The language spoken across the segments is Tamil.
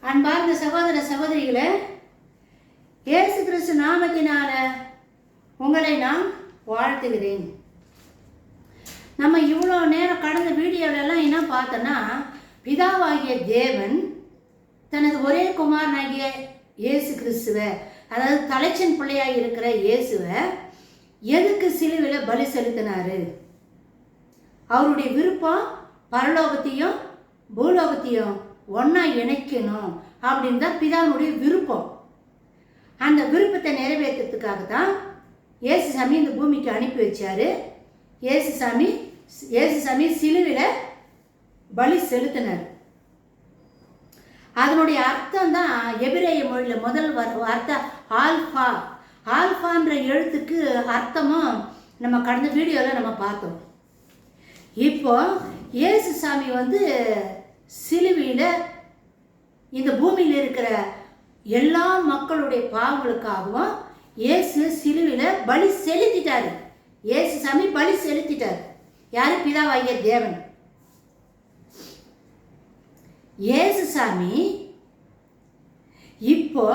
அன்பார்ந்த சகோதர சகோதரிகளே, இயேசு கிறிஸ்து நாமத்தினால உங்களை நான் வாழ்த்துகிறேன். நம்ம இவ்வளோ நேரம் கடந்த வீடியோவிலலாம் என்ன பார்த்தோன்னா, பிதாவாகிய தேவன் தனது ஒரே குமாரனாகிய இயேசு கிறிஸ்துவை, அதாவது தலைச்சன் பிள்ளையாக இருக்கிற இயேசுவை எதுக்கு சிலுவையில் பலி செலுத்தினாரு? அவருடைய விருப்பம் பரலோகத்தையும் பூலோகத்தையும் ஒன்றா இணைக்கணும் அப்படின்னு தான் பிதாவுடைய விருப்பம். அந்த விருப்பத்தை நிறைவேற்றத்துக்காக தான் இயேசு சாமி இந்த பூமிக்கு அனுப்பி வச்சாரு. இயேசு சாமி சிலுவையில் பலி செலுத்தினார். அதனுடைய அர்த்தம் தான் எபிரேய மொழியில் முதல் அர்த்தம் ஆல்ஃபா. ஆல்ஃபான்ற எழுத்துக்கு அர்த்தமும் நம்ம கடந்த வீடியோவில் நம்ம பார்த்தோம். இப்போ இயேசு சாமி சிலுவையில் இந்த பூமியில் இருக்கிற எல்லா மக்களுடைய பாவங்களுக்காகவும் இயேசு சிலுவையில் பலி செலுத்திட்டாரு. இயேசு சாமி பலி செலுத்திட்டார். யாரு? பிதாவாகிய தேவன். இயேசு சாமி இப்போ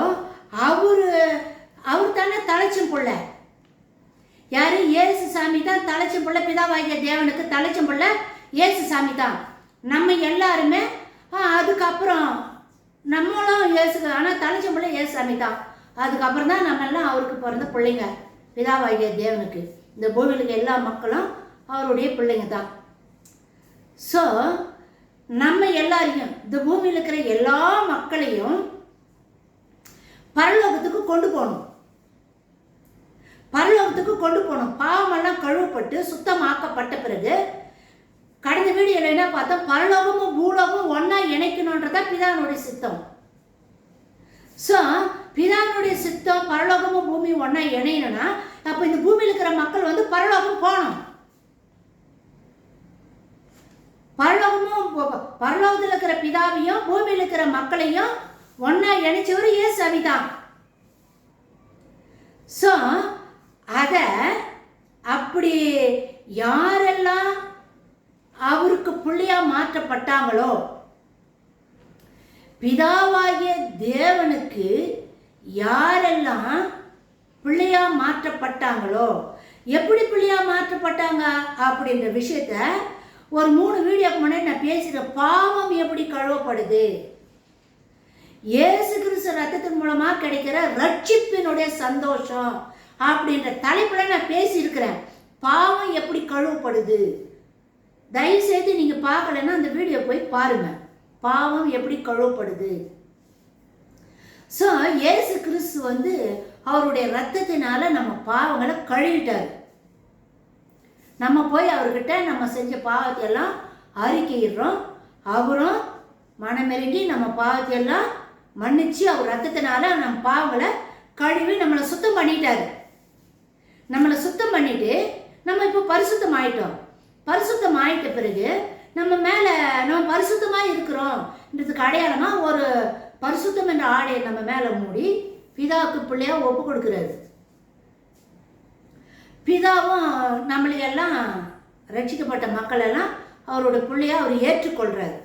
அவர் தானே தலைச்சம் பிள்ளை. யாரு? இயேசு சாமி தான் தலைச்சம் பிள்ளை. பிதாவாகிய தேவனுக்கு தலைச்சம் பிள்ளை இயேசு சாமி தான். நம்ம எல்லாருமே அதுக்கப்புறம் நம்மளும் இயேசுக்கு, ஆனால் தலைச்சம் பிள்ளை இயேசு சாமி தான். அதுக்கப்புறம் தான் நம்ம எல்லாம் அவருக்கு பிறந்த பிள்ளைங்க. பிதாவாகிய தேவனுக்கு இந்த பூமியில் இருக்க எல்லா மக்களும் அவருடைய பிள்ளைங்க தான். ஸோ நம்ம எல்லாரையும், இந்த பூமியில் இருக்கிற எல்லா மக்களையும் பரலோகத்துக்கு கொண்டு போகணும். பாவமெல்லாம் கழுவப்பட்டு சுத்தமாக்கப்பட்ட பிறகு கடந்த வீடியோவில் என்ன பார்த்தோம்? பரலோகமும் பூலோகமும் ஒன்றா இணைக்கணுன்றதா பிதானுடைய சித்தம். ஸோ பிதானுடைய சித்தம் பரலோகமும் பூமியும் ஒன்றா இணையணும்னா அப்போ இந்த பூமியில் இருக்கிற மக்கள் பரலோகம் போகணும். பரலோகத்தில் இருக்கிற பிதாவையும் பூமியில் இருக்கிற மக்களையும் ஒன்றா இணைச்சவர் இயேசு சாமி தான். ஸோ அதை அப்படி யாரெல்லாம் அவருக்கு பிள்ளையா மாற்றப்பட்டாங்களோ, பிதாவாகிய தேவனுக்கு யாரெல்லாம் பிள்ளையா மாற்றப்பட்டாங்களோ, எப்படி பிள்ளையா மாற்றப்பட்டாங்க அப்படின்ற விஷயத்த ஒரு 3 வீடியோக்கு முன்னாடி நான் பேசுகிறேன். பாவம் எப்படி கழுவப்படுது, இயேசு கிறிஸ்து ரத்தத்தின் மூலமா கிடைக்கிற ரட்சிப்பினுடைய சந்தோஷம் அப்படின்ற தலைப்புல நான் பேசியிருக்கிறேன். பாவம் எப்படி கழுவப்படுது. தயவுசெய்து நீங்க பார்க்கலன்னா அந்த வீடியோ போய் பாருங்க. பாவம் எப்படி கழுவப்படுது. ஸோ இயேசு கிறிஸ்து அவருடைய ரத்தத்தினால நம்ம பாவங்களை கழுவிட்டார். நம்ம போய் அவர்கிட்ட நம்ம செஞ்ச பாவத்தையெல்லாம் அறிக்கையிடுறோம். அவரும் மனமெருங்கி நம்ம பாவத்தையெல்லாம் மன்னிச்சு அவர் ரத்தத்தினால நம்ம பாவங்களை கழுவி நம்மளை சுத்தம் பண்ணிட்டாரு. நம்மளை சுத்தம் பண்ணிட்டு நம்ம இப்போ பரிசுத்தம் ஆயிட்டோம். பரிசுத்தம் ஆயிட்ட பிறகு நம்ம பரிசுத்தமாக இருக்கிறோம்ன்றதுக்கு அடையாளமாக ஒரு பரிசுத்தம் என்ற ஆடையை நம்ம மேலே மூடி பிதாவுக்கு பிள்ளையா ஒப்பு கொடுக்கிறாரு. பிதாவும் நம்மளையெல்லாம் ரட்சிக்கப்பட்ட மக்கள் எல்லாம் அவரோட பிள்ளையா அவர் ஏற்றுக்கொள்றாரு.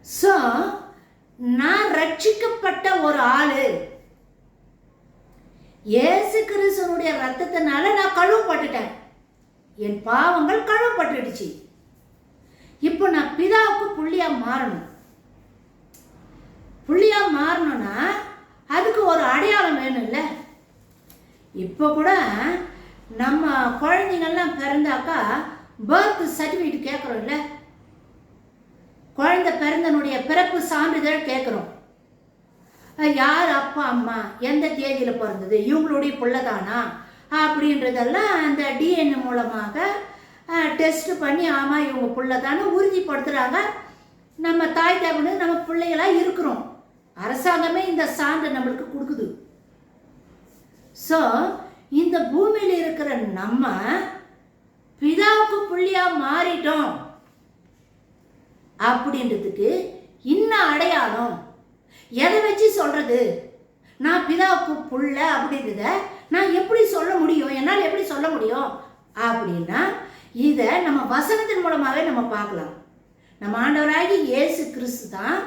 ஸோ நான் ரட்சிக்கப்பட்ட ஒரு ஆளு, இயேசு கிறிஸ்துவனுடைய ரத்தத்தினால நான் கழுவப்பட்டுட்டேன். என் பாவங்கள் கழுவப்பட்டுடுச்சு. இப்போ நான் பிதாவுக்கு புள்ளியா மாறணும். புள்ளியா மாறணும்னா அதுக்கு ஒரு அடையாளம் வேணும் இல்லை? இப்போ கூட நம்ம குழந்தைங்கள்லாம் பிறந்தாக்கா பர்த் சர்டிஃபிகேட் கேட்குறோம் இல்லை? குழந்தை பிறந்தனுடைய பிறப்பு சான்றிதழ் கேட்குறோம். யார் அப்பா அம்மா, எந்த தேதியில் பிறந்தது, இவங்களுடைய பிள்ளைதானா அப்படின்றதெல்லாம் அந்த டிஎன்ஏ மூலமாக டெஸ்ட் பண்ணி ஆமாம் இவங்க பிள்ளைதானு உறுதிப்படுத்துகிறாங்க. நம்ம தாய் தகவனு நம்ம பிள்ளைகளாக இருக்கிறோம். அரசாங்கமே இந்த சான்று நம்மளுக்கு கொடுக்குது. ஸோ இந்த பூமியில் இருக்கிற நம்ம பிதாவுக்கு புள்ளியாக மாறிட்டோம் அப்படின்றதுக்கு இன்னும் அடையாளம் எதை வச்சு சொல்கிறது? நான் பிதாவுக்கு புள்ள அப்படின்றத நான் எப்படி சொல்ல முடியும்? என்னால் எப்படி சொல்ல முடியும் அப்படின்னா இதை நம்ம வசனத்தின் மூலமாகவே நம்ம பார்க்கலாம். நம்ம ஆண்டவராகி இயேசு கிறிஸ்து தான்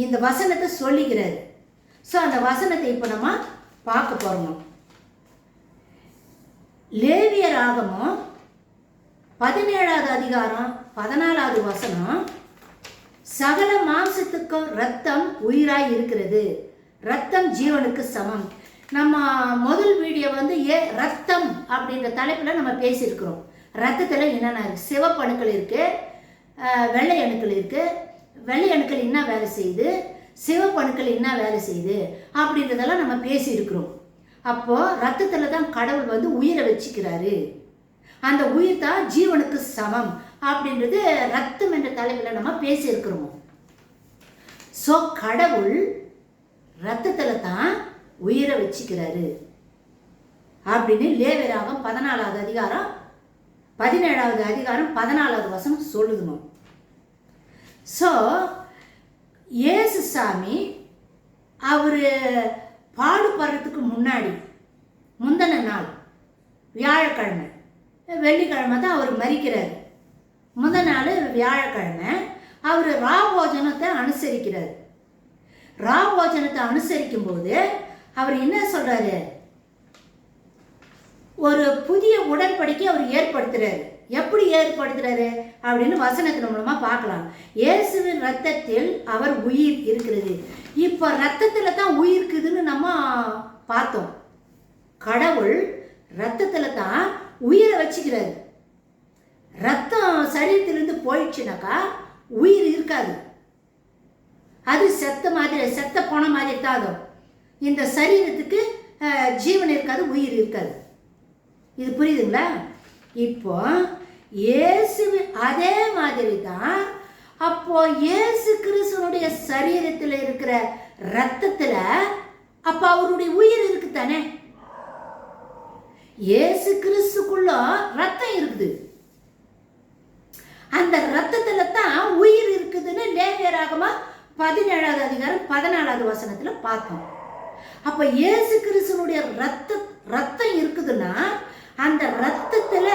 இந்த வசனத்தை சொல்லிக்கிறாரு. ஸோ அந்த வசனத்தை இப்போ நம்ம பார்க்க போகிறோம். லேவியராகமம் 17வது அதிகாரம் 14வது வசனம், சகல மாம்சத்துக்கும் இரத்தம் உயிராய் இருக்கிறது, இரத்தம் ஜீவனுக்கு சமம். நம்ம முதல் வீடியோ வந்து ரத்தம் அப்படின்ற தலைப்பில் நம்ம பேசியிருக்கிறோம். ரத்தத்தில் என்னென்ன இருக்குது? சிவப்பு அணுக்கள் இருக்குது, வெள்ளை அணுக்கள் இருக்குது. வெள்ளை அணுக்கள் என்ன வேலை செய்யுது, சிவப்பு அணுக்கள் என்ன வேலை செய்யுது அப்படின்றதெல்லாம் நம்ம பேசியிருக்கிறோம். அப்போது ரத்தத்தில் தான் கடவுள் வந்து உயிரை வச்சுக்கிறாரு. அந்த உயிர் தான் ஜீவனுக்கு சமம் அப்படின்றது ரத்தம் என்ற தலைப்பில் நம்ம பேசியிருக்கிறோம். ஸோ கடவுள் ரத்தத்தில் தான் உயிரை வச்சுக்கிறாரு அப்படின்னு லேவியராகமம் 14வது அதிகாரம் 17வது அதிகாரம் 14வது வசனம் சொல்லுதுங்க. ஸோ இயேசு சாமி அவர் பாடுபடுறதுக்கு முந்தின நாள் வியாழக்கிழமை, வெள்ளிக்கிழமை தான் அவர் மரிக்கிறார். முதல் நாள் வியாழக்கிழமை அவர் ராபோஜனத்தை அனுசரிக்கிறார். ராபோஜனத்தை அனுசரிக்கும் போது அவர் என்ன சொல்றாரு? ஒரு புதிய உடன்படிக்கை அவர் ஏற்படுத்துறாரு. எப்படி ஏற்படுத்துறாரு அப்படின்னு வசனத்தின் மூலமா பார்க்கலாம். இயேசுவின் ரத்தத்தில் அவர் உயிர் இருக்கிறது. இப்போ ரத்தத்தில் தான் உயிர் இருக்குதுன்னு நம்ம பார்த்தோம். கடவுள் ரத்தத்தில் தான் உயிரை வச்சுக்கிறாரு. ரத்தம் சரீரத்திலிருந்து போயிடுச்சுனாக்கா உயிர் இருக்காது. அது செத்த போன மாதிரி தான். அதுவும் இந்த சரீரத்துக்கு ஜீவன் இருக்காது, உயிர் இருக்காது. இது புரியுதுங்களா? இப்போ இயேசு அதே மாதிரி தான். அப்போ இயேசு கிறிஸ்துவனுடைய சரீரத்தில் இருக்கிற ரத்தத்தில் அப்போ அவருடைய உயிர் இருக்கு தானே. இயேசு கிறிஸ்துக்குள்ள ரத்தம் இருக்குது. அந்த ரத்தத்துல தான் உயிர் இருக்குதுன்னு லேவியராகமம் 17வது அதிகாரம் 14வது வசனத்துல பார்த்தோம். அப்ப இயேசு கிறிஸ்துவனுடைய ரத்தம் இருக்குதுன்னா அந்த ரத்தத்துல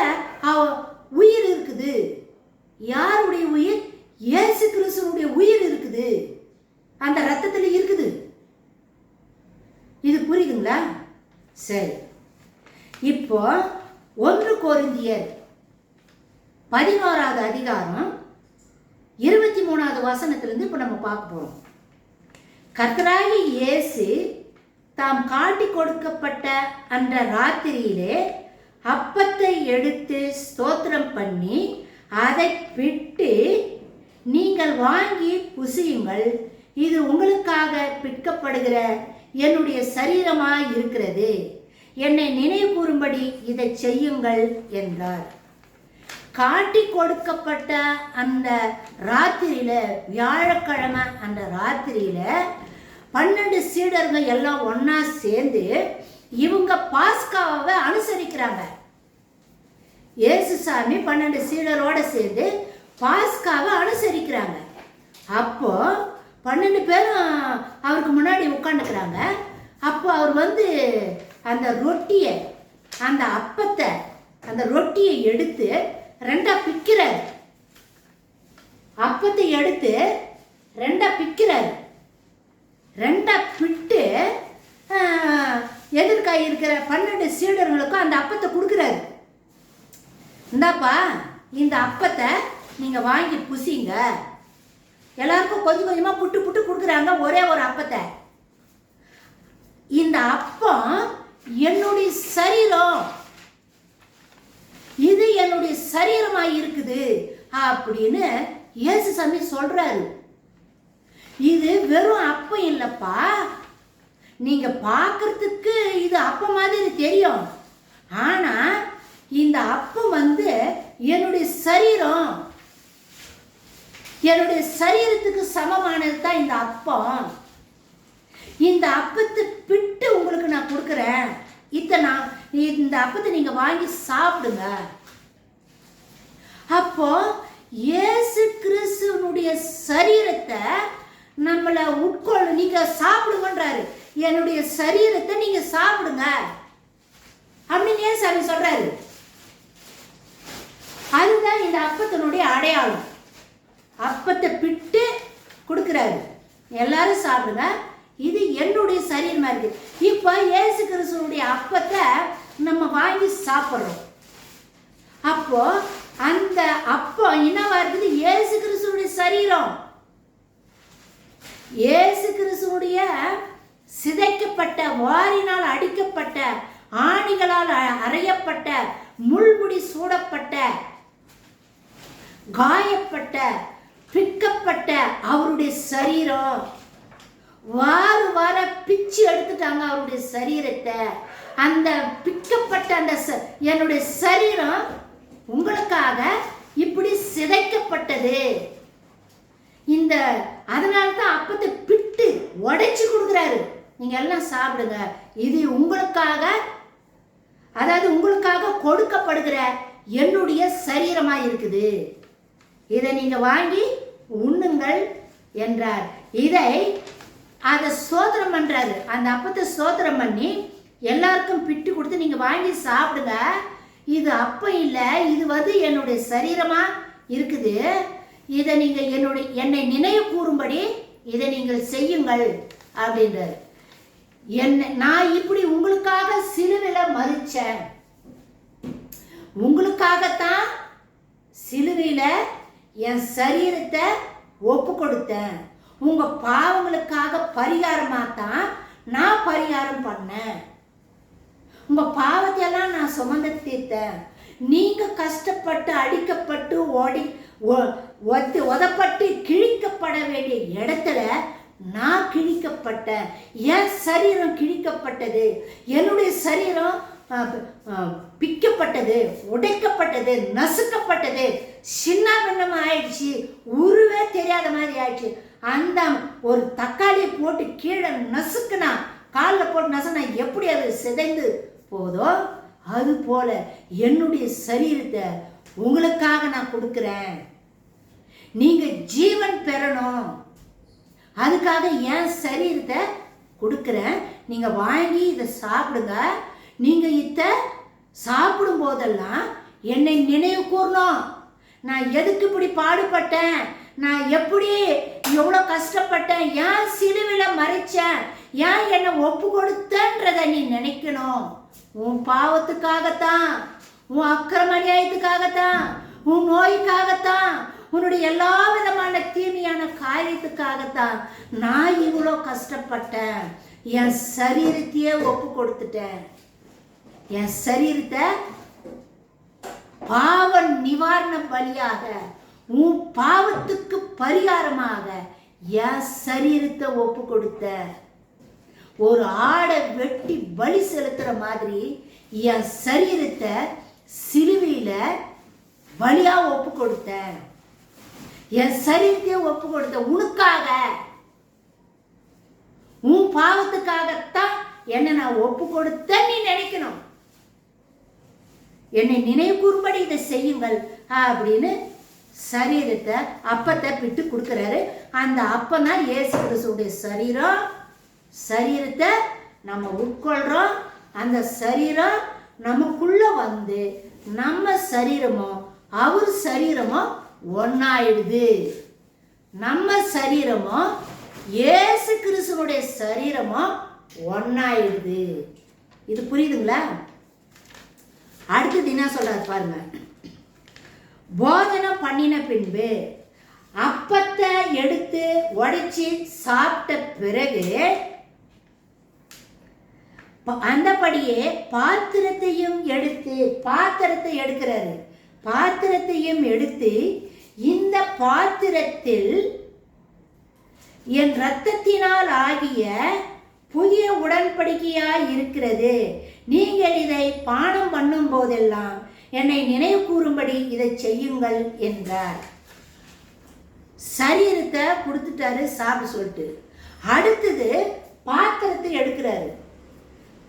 உயிர் இருக்குது. யாருடைய உயிர்? இயேசு கிறிஸ்துவனுடைய உயிர் இருக்குது, அந்த ரத்தத்துல இருக்குது. இது புரியுதுங்களா? சரி, இப்போ 1 கொரிந்தியர் 11வது அதிகாரம் 23வது வசனத்திலிருந்து இப்போ நம்ம பார்க்க போறோம். கர்த்தராகிய இயேசு தாம் காட்டி கொடுக்கப்பட்ட அந்த ராத்திரியிலே அப்பத்தை எடுத்து ஸ்தோத்திரம் பண்ணி அதை பிட்டு, நீங்கள் வாங்கி புசியுங்கள், இது உங்களுக்காக பிற்கப்படுகிற என்னுடைய சரீரமாய் இருக்கிறது, என்னை நினைவு கூறும்படி இதை செய்யுங்கள் என்றார். காட்டி கொடுக்கப்பட்ட அந்த ராத்திரியில, வியாழக்கிழமை அந்த ராத்திரியில 12 சீடர்கள் எல்லாம் ஒன்னா சேர்ந்து இவங்க பாஸ்காவை அனுசரிக்கிறாங்க. இயேசு சாமி 12 சீடரோட சேர்ந்து பாஸ்காவை அனுசரிக்கிறாங்க. அப்போ 12 பேரும் அவருக்கு முன்னாடி உட்காந்துக்கிறாங்க. அப்போ அவர் வந்து அந்த ரொட்டியை, அந்த அப்பத்தை, அந்த ரொட்டியை எடுத்து 2ஆ பிக்கிறார். அப்பத்தை எடுத்து 2ஆ பிக்கிறார். 2ஆ பிட்டு எதிர்காய் இருக்கிற 12 சீடர்களுக்கும் அந்த அப்பத்தை கொடுக்குறாரு. இந்தாப்பா, இந்த அப்பத்தை நீங்க வாங்கி புசிங்க. எல்லாருக்கும் கொஞ்சம் கொஞ்சமா புட்டு புட்டு கொடுக்குறாங்க ஒரே ஒரு அப்பத்தை. இந்த அப்பம் என்னுடைய சரீரம், இது என்னுடைய சரீரமாய் இருக்குது அப்படின்னு இயேசு சாமி சொல்றாரு. இது வெறும் அப்பம் இல்லப்பா, நீங்க பார்க்கறதுக்கு இது அப்பம் மாதிரி தெரியும், ஆனா இந்த அப்பம் வந்து என்னுடைய சரீரம், என்னுடைய சரீரத்துக்கு சமமானது தான் இந்த அப்பம். இந்த அப்பத்தை பிட்டு உங்களுக்கு நான் கொடுக்குறேன், இந்த அப்பத்தை நீங்க வாங்கி சாப்பிடுங்க. அப்போ இயேசு கிறிஸ்துவனுடைய சரீரத்தை நம்மளை நீங்க சாப்பிடுங்கன்றாரு. என்னுடைய சரீரத்தை நீங்க சாப்பிடுங்க அப்படின்னு ஏன் சாமி சொல்றாரு. அதுதான் இந்த அப்பத்தினுடைய அடையாளம். அப்பத்தை பிட்டு கொடுக்கிறாரு. எல்லாரும் சாப்பிடுங்க, இது என்னுடைய சரீரமா இருக்கு. இப்போ இயேசு கிறிஸ்துவுடைய அப்பத்தை நம்ம வாங்கி சாப்பிட்றோம். அப்போ அந்த அப்பம் என்னவா இருக்குது? இயேசு கிறிஸ்துவுடைய சரீரம். இயேசு கிறிஸ்துவுடைய சிதைக்கப்பட்ட, வாரினால் அடிக்கப்பட்ட, ஆணிகளால் அறையப்பட்ட, முள்முடி சூடப்பட்ட, காயப்பட்ட, பிக்கப்பட்ட அவருடைய சரீரம். வார பிச்சு எடுத்துட்டாங்க அவருடைய சரீரத்தை. அந்த பிக்கப்பட்ட அந்த என்னுடைய சரீரம் உங்களுக்காக இப்படி சிதைக்கப்பட்டது. இந்த அதனால தான் அப்பத்தை பிட்டு உடைச்சு கொடுக்குறாரு. நீங்க எல்லாம் சாப்பிடுங்க, இது உங்களுக்காக, அதாவது உங்களுக்காக கொடுக்கப்படுகிற என்னுடைய சரீரமா இருக்குது, இதை நீங்க வாங்கி உண்ணுங்கள் என்றார். இதை அதை சோதனம் பண்றாரு. அந்த அப்பத்தை சோதனம் பண்ணி எல்லாருக்கும் பிட்டு கொடுத்து நீங்க வாங்கி சாப்பிடுங்க, இது அப்பம் இல்லை, இது என்னுடைய சரீரமா இருக்குது, இதை நீங்க என்னை நினைவு கூறும்படி இதை நீங்கள் செய்யுங்கள் அப்படின்றார். நான் இப்படி உங்களுக்காக சிலுவையில் மரிச்சேன், உங்களுக்காகத்தான் சிலுவையில் என் சரீரத்தை ஒப்பு கொடுத்தேன், உங்க பாவங்களுக்காக பரிகாரமாத்தான் நான் பரிகாரம் பண்ணேன், உங்க பாவத்தை எல்லாம் நான் சுமந்து தீர்த்தேன். நீங்க கஷ்டப்பட்டு அடிக்கப்பட்டு உதப்பட்டு கிழிக்கப்பட வேண்டிய இடத்துல நான் கிழிக்கப்பட்டேன், என் சரீரம் கிழிக்கப்பட்டது, என்னுடைய சரீரம் பிக்கப்பட்டது, உடைக்கப்பட்டது, நசுக்கப்பட்டது, சின்ன பின்னம் ஆயிடுச்சு, உருவே தெரியாத மாதிரி ஆயிடுச்சு. அந்த ஒரு தக்காளியை போட்டு கீழே நசுக்குனா, காலில் போட்டு நசுனா எப்படி அது சிதைந்து போதோ அது போல என்னுடைய சரீரத்தை உங்களுக்காக நான் கொடுக்குறேன், நீங்க ஜீவன் பெறணும், அதுக்காக என் சரீரத்தை கொடுக்குறேன், நீங்க வாங்கி இதை சாப்பிடுங்க. நீங்க இதை சாப்பிடும் போதெல்லாம் என்னை நினைவு கூறணும், நான் எதுக்கு இப்படி பாடுபட்டேன், நான் எப்படி எவ்வளோ கஷ்டப்பட்டேன், ஏன் சிலுவையில் மறைச்சேன், ஏன் என்னை ஒப்பு கொடுத்தன்றதை நீ நினைக்கணும். உன் பாவத்துக்காகத்தான், உன் அக்கிரம அநியாயத்துக்காகத்தான், உன் நோய்க்காகத்தான், உன்னுடைய எல்லா விதமான தீமையான காரியத்துக்காகத்தான் நான் இவ்வளோ கஷ்டப்பட்டேன், என் சரீரத்தையே ஒப்பு கொடுத்துட்டேன், என் சரீரத்தை பாவ நிவாரண பலியாக, உன் பாவத்துக்கு பரிகாரமாக என் சரீரத்தை ஒப்பு கொடுத்த. ஒரு ஆடை வெட்டி பலி செலுத்துற மாதிரி என் சரீரத்தை சிலுவையில பலியா ஒப்பு கொடுத்த, என் சரீரத்தையே ஒப்பு கொடுத்த, உனக்காக, உன் பாவத்துக்காகத்தான் என்ன நான் ஒப்பு கொடுத்த நீ நினைக்கணும், என்னை நினைவு கூறும்படி இதை செய்யுங்கள் அப்படின்னு சரீரத்தை அப்பத்தை பிட்டு கொடுக்குறாரு. அந்த அப்பம் தான் இயேசு கிறிஸ்துவுடைய சரீரம். சரீரத்தை நம்ம உட்கொள்றோம், அந்த சரீரம் நமக்குள்ள வந்து நம்ம சரீரமும் அவர் சரீரமும் ஒன்னாயிடுது. நம்ம சரீரமும் இயேசு கிறிஸ்துவுடைய சரீரமும் ஒன்னாயிடுது. இது புரியுதுங்களா? அடுத்தது என்ன சொல்றாரு பாருங்க. போஜனம் பண்ணின பின்பு அப்பத்தை எடுத்து உடைச்சி சாப்பிட்ட பிறகு அந்தபடியே பாத்திரத்தையும் எடுக்கிறாரு. பாத்திரத்தையும் எடுத்து, இந்த பாத்திரத்தில் என் இரத்தத்தினால் ஆகிய புதிய உடன்படிக்கையாய் இருக்கிறது, நீங்கள் இதை பானம் பண்ணும் போதெல்லாம் என்னை நினைவு கூறும்படி இதை செய்யுங்கள் என்றார். சரீரத்தை கொடுத்துட்டாரு சாப்பிட சொல்லிட்டு. அடுத்தது பாத்திரத்தை எடுக்கிறாரு.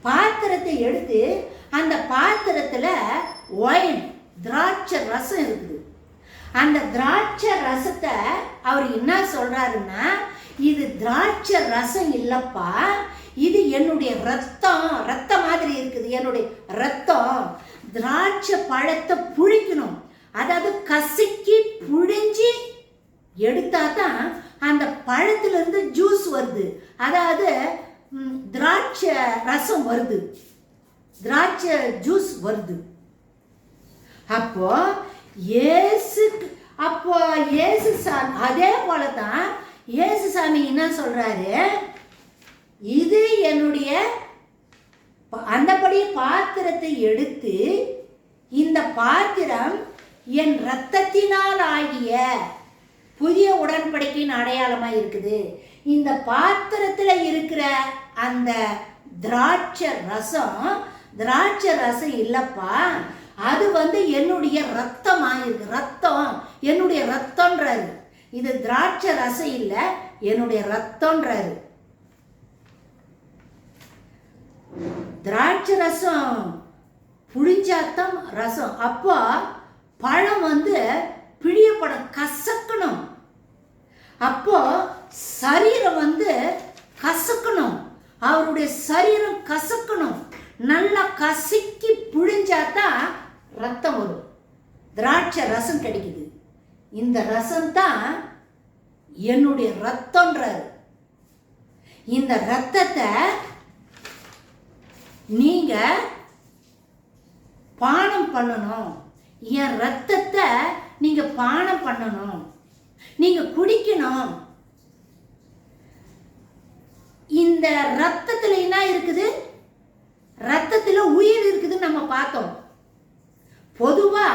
பாத்திரத்தை எடுத்து அந்த பாத்திரத்துல ஒயின், திராட்சை ரசம் இருக்குது. அந்த திராட்சை ரசத்தை அவர் என்ன சொல்றாருன்னா, இது திராட்சை ரசம் இல்லப்பா, இது என்னுடைய ரத்தம், ரத்தம் மாதிரி இருக்குது, என்னுடைய ரத்தம். திராட்சை பழத்தை புழிக்கணும், அதாவது கசக்கி புழிஞ்சி எடுத்தா தான் அந்த பழத்திலிருந்து ஜூஸ் வருது, அதாவது திராட்சை ரசம் வருது, திராட்சை ஜூஸ் வருது. அப்போ இயேசு சாமி அதே போலதான் இயேசு சாமி என்ன சொல்றாரு, இது என்னுடைய அந்தபடி பாத்திரத்தை எடுத்து, இந்த பாத்திரம் என் இரத்தத்தினால் ஆகிய புதிய உடன்படிக்கையின் அடையாளமா இருக்குது. இந்த பாத்திரத்துல இருக்கிற அந்த திராட்சை ரசம் இல்லப்பா, அது என்னுடைய ரத்தமா இருக்கு. ரத்தம் என்னுடைய ரத்தம்ன்றாரு. இது திராட்சை ரசம் இல்ல, என்னுடைய ரத்தம்ன்றாரு. திராட்சை ரசம் புளிஞ்சாத்தம் ரசம். அப்போ பழம் பிழியப்படும், கசக்கணும். அப்போ சரீரம் கசக்கணும், அவருடைய சரீரம் கசக்கணும். நல்லா கசக்கி புழிஞ்சாதான் ரத்தம் வரும், திராட்சை ரசம் கிடைக்குது. இந்த ரசம் தான் என்னுடைய ரத்தம்ன்றாரு. இந்த ரத்தத்தை நீங்க பானம் பண்ணணும், என் ரத்தத்தை நீங்க பானம் பண்ணணும், நீங்க குடிக்கணும். இந்த ரத்தத்துல என்ன இருக்குது? ரத்தத்துல உயிர் இருக்குதுன்னு நம்ம பார்த்தோம். பொதுவா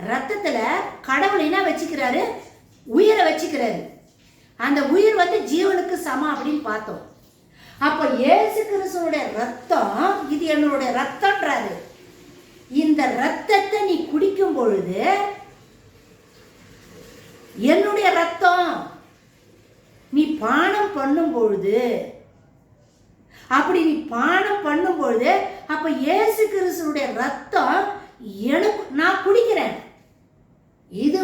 ரத்தத்துல கடவுள் என்ன வச்சுக்கிறாரு? உயிரை வச்சுக்கிறாரு. அந்த உயிர் ஜீவனுக்கு சமம் அப்படின்னு பார்த்தோம். அப்ப இயேசு கிறிஸ்துவோட ரத்தம் இது என்னுடைய ரத்தம்ன்றாரு. இந்த ரத்தத்தை நீ குடிக்கும் பொழுது என்னுடைய ரத்தம், நீ பானம் பண்ணும் பொழுது, அப்படி நீ பானம் பண்ணும் பொழுது, அப்ப இயேசு கிறிஸ்துவோட ரத்தம் எனக்கு நான் குடிக்கிறேன். இது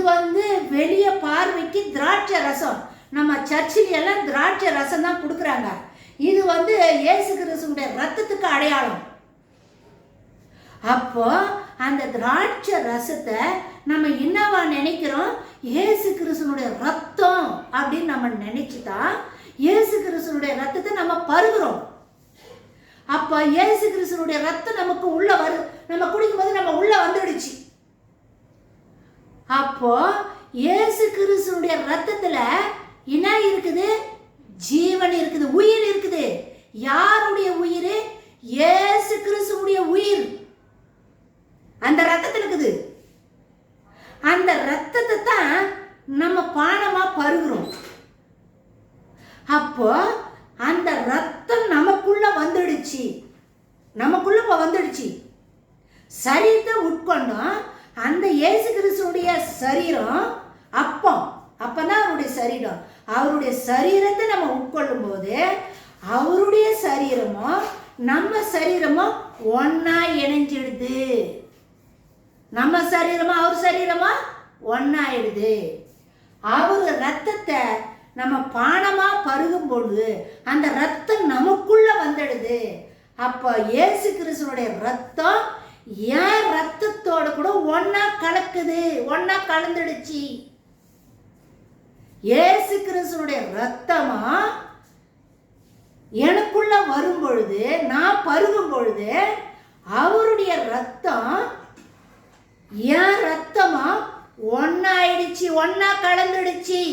வெளிய பார்வைக்கு திராட்சை ரசம், நம்ம சர்ச்சில் எல்லாம் திராட்சை ரசம் தான் கொடுக்குறாங்க. இது இயேசு கிறிஸ்துவோட ரத்தத்துக்கு அடையாளம். அப்போ அந்த திராட்சை ரசத்தை நம்ம என்னவா நினைக்கிறோம்? இயேசு கிறிஸ்துவோட ரத்தம் அப்படின்னு நம்ம நினைச்சுதான் இயேசு கிறிஸ்துவோட ரத்தத்தை நம்ம பருகிறோம். அப்ப இயேசு கிறிஸ்துவோட ரத்தம் நமக்கு உள்ள நம்ம குடிக்கும்போது நம்ம உள்ள வந்துடுச்சு. அப்போ இயேசு கிறிஸ்துவோட ரத்தத்துல என்ன இருக்குது? ஜீவன் இருக்குது, உயிர் இருக்குது. யாருடைய உயிர்? இயேசு கிறிஸ்துவுடைய உயிர் அந்த ரத்தத்தில் இருக்குது. அந்த ரத்தத்தை தான் நம்ம பானமா பருகிறோம். அப்போ அந்த ரத்தம் நமக்குள்ள வந்துடுச்சு, சரீரத்தை உட்கொண்டோம். அந்த இயேசு கிறிஸ்துவுடைய சரீரம் அப்பதான் அவருடைய சரீரம். அவருடைய சரீரத்தை நம்ம உட்கொள்ளும் போது அவருடைய சரீரமும் நம்ம சரீரமும் ஒன்னா இணைஞ்சிடுது. நம்ம சரீரமும் அவர் சரீரமும் ஒன்னாயிடுது. அவர் ரத்தத்தை நம்ம பானமா பருகும் பொழுது அந்த ரத்தம் நமக்குள்ள வந்துடுது. அப்ப இயேசு கிறிஸ்துவோட ரத்தம் என் ரத்தத்தோட கூட ஒன்னா கலக்குது, ஒன்னா கலந்துடுச்சு. இயேசு கிறிஸ்துவோட ரத்தமா எனக்குள்ள வரும் பொழுது, நான் பருகும் பொழுது அவருடைய ரத்தம் என் ரத்தமா ஒன்னாயிடுச்சு, ஒன்னா கலந்துடுச்சு.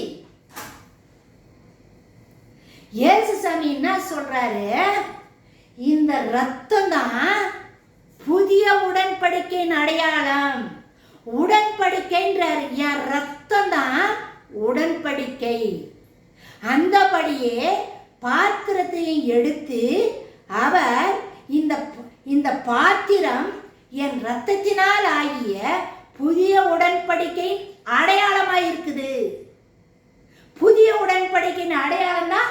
இயேசு சாமி என்ன சொல்றாரு? இந்த ரத்தம் தான் புதிய உடன்படிக்கையின் அடையாளம். உடன்படிக்கைன்றார். என் ரத்தம் தான் உடன்படிக்கை. அந்தபடியே பாத்திரத்தையும் எடுத்து அவர் இந்த பாத்திரம் என் ரத்தத்தினால் ஆகிய புதிய உடன்படிக்கை அடையாளமாய் இருக்குது. புதிய உடன்படிக்கையின் அடையாளம் தான்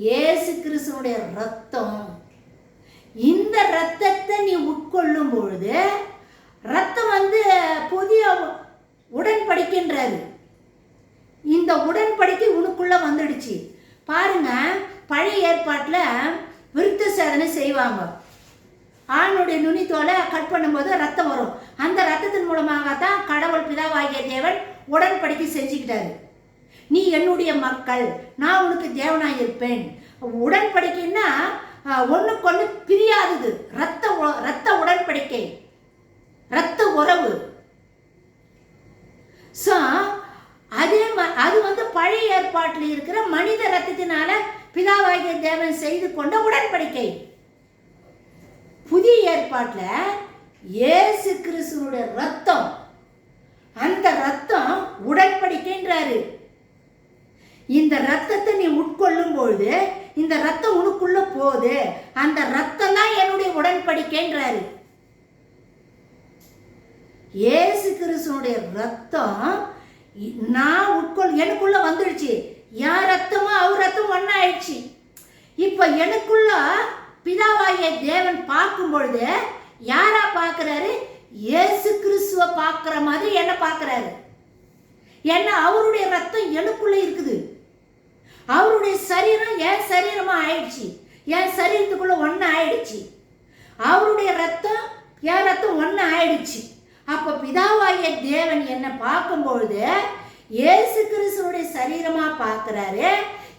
இயேசு கிறிஸ்துவோட ரத்தம். இந்த ரத்தத்தை நீ உட்கொள்ளும் பொழுது ரத்தம் புதிய உடன்படிக்கைன்றாரு. இந்த உடன்படிக்கை உனக்குள்ள வந்துடுச்சு. பாருங்க, பழைய ஏற்பாட்டில் விருத்த சேதனை செய்வாங்க. ஆணுடைய நுனித்தோலை கட் பண்ணும்போது ரத்தம் வரும். அந்த ரத்தத்தின் மூலமாக தான் கடவுள் பிதாவாகிய தேவன் உடன்படிக்கை செஞ்சுக்கிட்டாரு. நீ என்னுடைய மக்கள், நான் உனக்கு தேவனாய் இருப்பேன். உடன்படிக்கைன்னா ஒண்ணுக்கொண்ணு பிரியாதது, ரத்த உடன்படிக்கை, ரத்த உறவு. ஸோ அது பழைய ஏற்பாட்டில் இருக்கிற மனித ரத்தத்தினால பிதாவாகிய தேவன் செய்து கொண்ட உடன்படிக்கை. புதிய ஏற்பாட்டில் இயேசு கிறிஸ்துவோட ரத்தம், அந்த ரத்தம் உடன்படிக்கைன்றாரு. இந்த ரத்தத்தை நீ உட்கொள்ளும் பொழுது இந்த ரத்தம் உனக்குள்ள போகுது, அந்த ரத்தம் தான் என்னுடைய உடன்படிக்கைன்றாரு. இயேசு கிறிஸ்துவோடைய ரத்தம் நான் எனக்குள்ள வந்துடுச்சு. என் ரத்தமும் அவர் ரத்தம் ஒன்னாயிடுச்சு. இப்ப எனக்குள்ள பிதாவாகிய தேவன் பார்க்கும் பொழுது யாரா பார்க்கிறாரு? இயேசு கிறிஸ்துவ பார்க்கிற மாதிரி என்ன பார்க்கிறாரு. ஏன்னா அவருடைய ரத்தம் எனக்குள்ள இருக்குது. அவருடைய சரீரம் என் சரீரமா ஆயிடுச்சு, என் சரீரத்துக்குள்ள ஒன்னு ஆயிடுச்சு. அவருடைய ரத்தம் என் ரத்தம் ஒன்னு ஆயிடுச்சு. அப்ப பிதாவாகிய தேவன் என்ன பார்க்கும்பொழுது இயேசு கிறிஸ்துவோடைய சரீரமா பார்க்கிறாரு.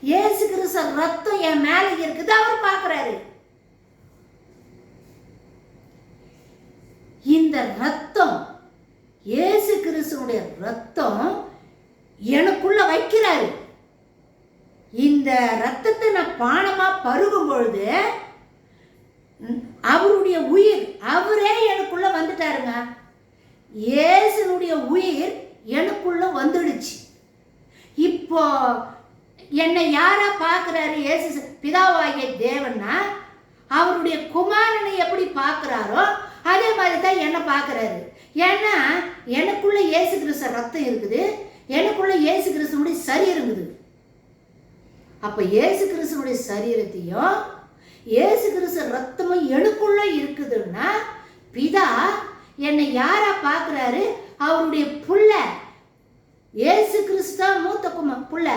இயேசு கிறிஸ்து ரத்தம் என் மேல இருக்குது, அவர் பார்க்கிறாரு. இந்த ரத்தம், இயேசு கிறிஸ்துவோடைய ரத்தம் எனக்குள்ள வைக்கிறாரு. இந்த ரத்தத்தை நான் பானமா பருகும் பொழுது அவருடைய உயிர், அவரே எனக்குள்ள வந்துட்டாருங்க. இயேசுனுடைய உயிர் எனக்குள்ள வந்துடுச்சு. இப்போ என்னை யாரா பார்க்கிறாரு? இயேசு பிதாவாகிய தேவன்னா அவருடைய குமாரனை எப்படி பார்க்கிறாரோ அதே மாதிரி தான் என்ன பார்க்கிறாரு. ஏன்னா எனக்குள்ள இயேசு கிறிஸ்து ரத்தம் இருக்குது, எனக்குள்ள இயேசு கிறிஸ்துனுடைய சரீரம் இருக்குது. அப்ப இயேசு கிறிஸ்துனுடைய சரீரத்தையும் இயேசு கிறிஸ்து ரத்தமும் எனக்குள்ள இருக்குதுன்னா பிதா என்னை யாரா பார்க்கிறாரு? அவருடைய புள்ள. இயேசு கிறிஸ்து மூத்த புள்ள.